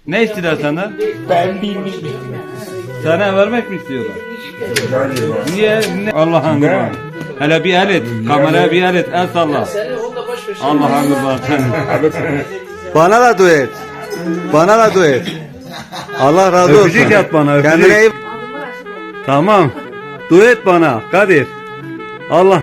Ne istiyorlar senden? Ben bilmiyorum. Sana vermek mi istiyorlar? Niye? Allah'ın kurbanı. Hele bir el et. Kameraya bir el et. El salla. Allah'ın kurbanı sen. Bana da dua et. Bana da dua et. Allah razı olsun. Öpücük at bana, öpücük. Kendine iyi. Tamam. Dua et bana Kadir. Allah